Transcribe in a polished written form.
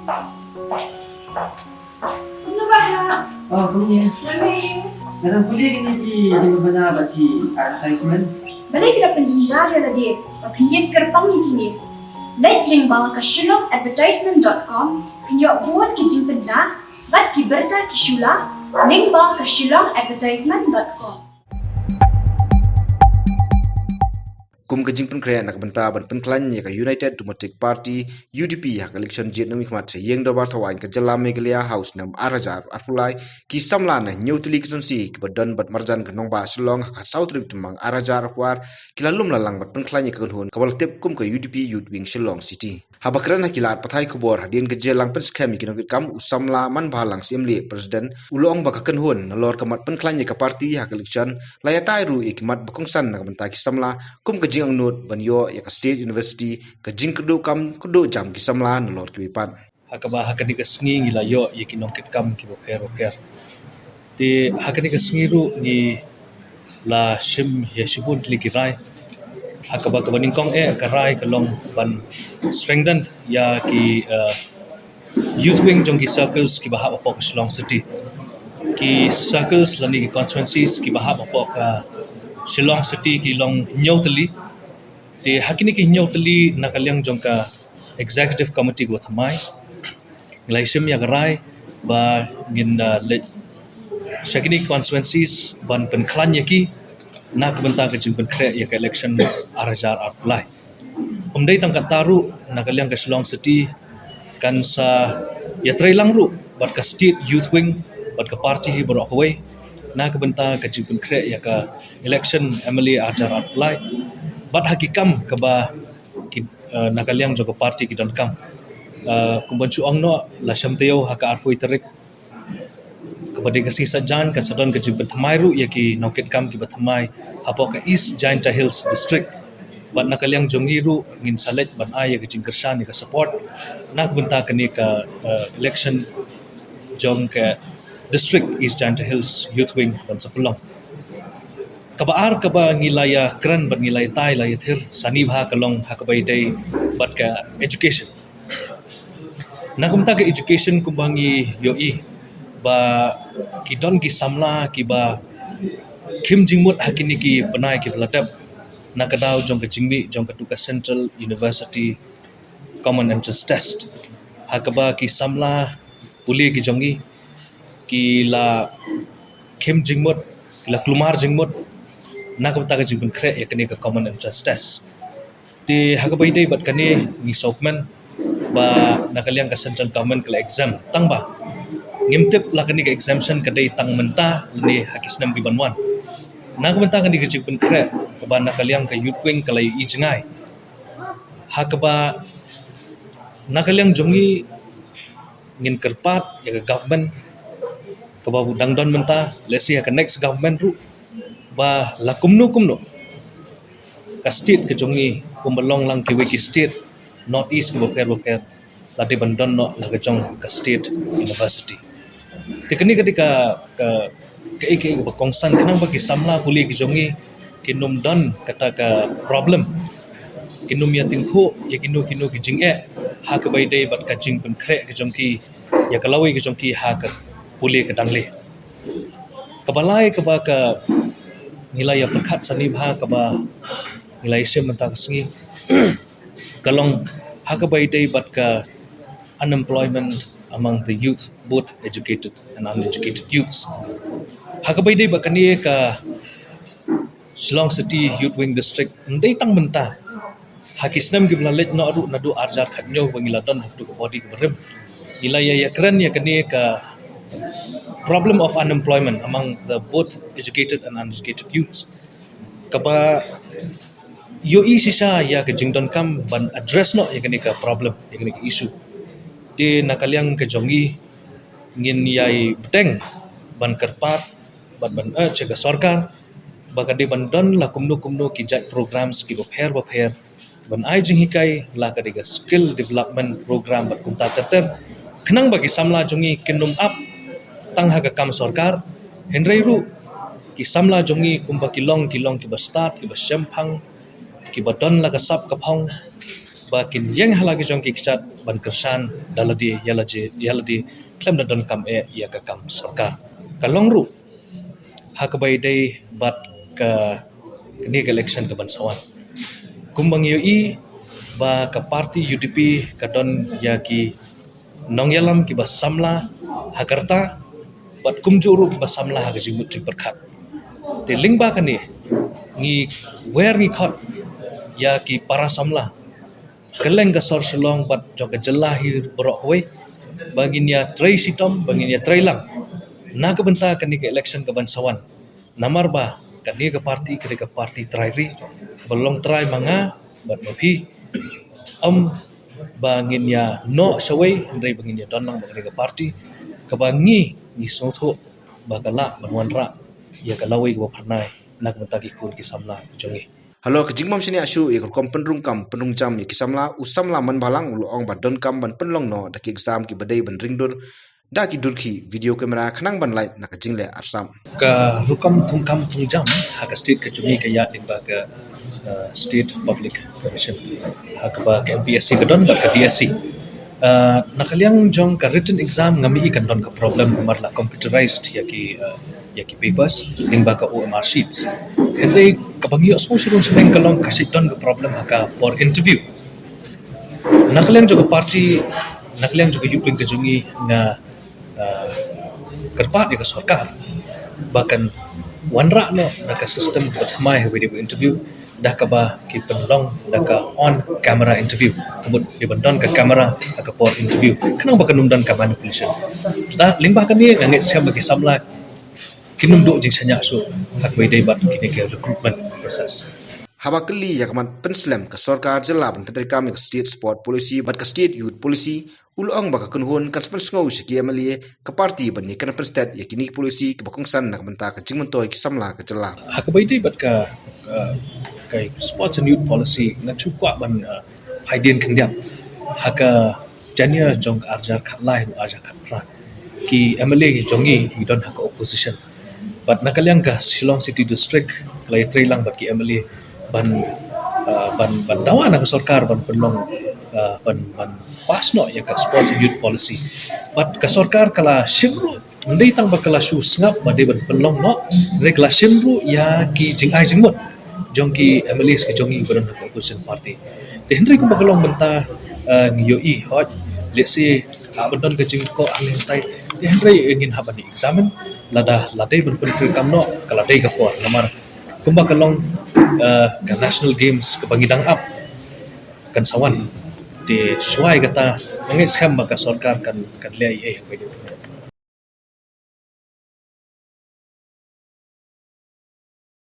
Ano ba ha? Oh, kuya. Lamig. Narang kuya gini di mana bagi advertisement. Balay sila penjenjar ya tadi. Papinjit kerpang ni kini. Like link bawah ke shillongadvertisement.com. Pinjok buat kijing pedla. Bat kiberta kishula. Link bawah ke shillongadvertisement.com. Kum kajing pen krea nak benta ban pen klan ya ka United Democratic Party UDP hak election jet nami khmat yeng do bar thawain ka jala Meghalaya House nam arajar arpulai ki samla na nyutli kisunsi ki badan bat marjan ka nongba Shillong ka South Rib tumang arajar kwar kilalum lalang bat pen klan ya ka hun kabal tep kum ka UDP Youth Wing Shillong City habakran hakilat pathai kubor hadin ka jelang pen skam ki nokit kam usamla man balang simli president ulong ba ka kan hun nalor kamat pen klan ya ka party hak election layatai ru ikmat bakongsan nak benta ki samla kum ka ang not banyo ya ka State University ka jing kudo kam kudo jam ki samla nolor ki wipan hakaba hakani ka sngi ngila yo yeki nongket kam ki boker te hakani ka sngi ru ni la shim ya shibun li ki rai hakaba ka baning kong ka rai ka long ban strengthened ya ki youth wing jong ki circles ki bahap apok Shillong City ki circles lani ki constituencies ki bahap apok ka Shillong City ki long nyotali te hakini ki nyotali nakaliang jongka executive committee go thamai nglaishim ya garai ba ngin shakini constituencies ban pen klan yaki nak benta ka jing pen kre ya ka election arajar arplai umdai tangkat taru nakaliang ka Shillong City kan sa ya trailang ru bat ka state youth wing bat ka party hi borok away nak benta ka jing pen kre ya ka election MLA arajar arplai bat hakikam kaba nakaliang jogo party ki don kam kumbanchu angno la shamteo haka arpoi tarik kabade kasi sajan ka sadon ka jibet thamairu yaki noket kam ki bathamai hapo ka East Giant Hills district bat nakaliang jongiru ngin salet ban ay ka jingkershan ni ka support nak benta kani ka election jong ka district East Giant Hills youth wing ban sapulong kabaar kaba ngilaya kran bat ngilay tai la yathir sani bha kalong hakabai dai bat ka education nakumta ka education kumbangi yoi ba kidon ki samla ki ba kim jingmut hakini ki panai ki ladap nakadaw jong ka jingmi jong ka tuka Central University Common Entrance Test hakaba ki samla puli ki jongi ki la kim jingmut ki la klumar jingmut nak benta ka jingpun kre ya kani ka common entrance test ti hakabai dai bat kani ni sokmen ba nakaliang ka central government kala exam tang ba ngimtip la kani ka exemption ka dai tang menta ni hakisnam bi banwan nak benta kani ka jingpun kre ka ba nakaliang ka youth wing kala I jingai hakaba nakaliang jongi ngin kerpat ya ka government ka ba dangdon menta let's see ka next government ru ba la kumno ka state ke jongi kumbalong lang ki wiki state north east ke boker la de bandon no la jong ka state university tikani ketika ka ke kongsan kanang bagi samla kuli ki jongi kinum don kata ka problem kinum ya tingko ya kinu ki jing ha ka bai dei bat ka jing pen kre ke jongki ya kalawi ke jongki ha ka kuli ke dangle kabalai ka ba ka nilai perkat sani bha kaba nilai sem mentang sengi kalong hakabai dei bat ka unemployment among the youth both educated and uneducated youths hakabai dei bakani ka Shillong City Youth Wing District ndai tang menta hakisnam gi blalet no adu nadu arjar khatnyo bangiladon huktu ka body keberem nilai ya keren ya kani ka problem of unemployment among the both educated and uneducated youths kaba yo sisa ya ke jingdon kam ban address no ya kani ka problem ya kani ka issue ti nakaliang ke jongi ngin yai beteng ban kerpat ban cega sarkar bakadi ban don la kumno ki jat programs ki bopher ban ai jing hikai la kadiga skill development program bat kunta terter kenang bagi samla jongi kinum up tang haga kam sarkar henry ru ki samla jongi kumba kilong ki ba start ki ba shempang ki ba don la ka sap ka phong bakin yang halagi jong ki kicat ban kersan daladi yaladi klem da don kam ya ka kam sarkar kalong ru hakabai dai bat ka ni election ka bansawan kumbang yoi ba ka parti UDP ka don ya ki nongyalam ki basamla hakarta bat kumjuru ki basamla ha jimut jing berkat te lingba kani ngi wer ngi khot ya ki para samla keleng ka sor selong bat jong ka jelahir borok hoi baginya trai sitom baginya trai lang na ka benta kani ka election ka bansawan namar ba kani ka parti trai ri belong trai manga bat mapi bangin ya no sawai ndai bangin ya donang bangin ka parti ka bangi ni sotho bagala banwanra ya kalawai go phanai nak mentagi kun ki samla jongi Halo kejingmam sini asu ya kom penrung kam penrung jam ya kisamla usamla man balang ulo ong badon kam ban penlong no da ki exam ki badai ban ringdur da ki durki video kamera khanang ban light na kajingle arsam ka rukam thungkam thungjam haka state ka chumi ka ya dimba ka state public commission haka ba ka MPSC ka don ba ka DSC nakaliang jong ka written exam ngami kan don ka problem marla computerized ya ki papers dimba ka OMR sheets hindi kapag iyo so sirong sineng kalong kasi don ka problem haka for interview nakaliang jong ka party nakaliang jong ka yupling ka jungi nga kerpat ka sarkar bahkan wanra no naka system pertama video interview dah ka ba ki pendong dah ka on camera interview kemud di bendon ka kamera ka por interview kenang ba kanum dan ka manipulation dah limbah kan ni ngangit siam bagi samla kinum do jing sanya su hak bai dai bat kini ke recruitment process Habakali yakaman penslam ka sarkar jilla ban petrikam ka state sport policy bat ka state youth policy ulong baka kunhun kan spelsngau siki amalie ka parti ban ni kan state yakini policy ka bakongsan nak benta ka jingmentoi ki samla ka jilla hak bai dai bat ka kai sports and youth policy na chukwa ban haidin kendiam haka janya jong arjar khatlai arjar khatra ki MLA ki jongi he don't have opposition but nakaliang ka Shillong City District lai trailang bat ki MLA ban dawa na sarkar ban penlong ban pasno ya ka sports and youth policy but ka sarkar kala shimru ndai tang bakala shu sngap bade ban penlong no regla shimru ya ki jingai jingmut jongki MLA ki jongi ban ka opposition party te hendri ko bakalong benta ngiyoi hot let's say abandon ka jing ko angin tai te hendri ingin habani examen ladai ban kam no kala dai ka por namar kumba kalong ka national games ka bangidang up kan sawan di suai kata mangit skam baka sarkar kan lei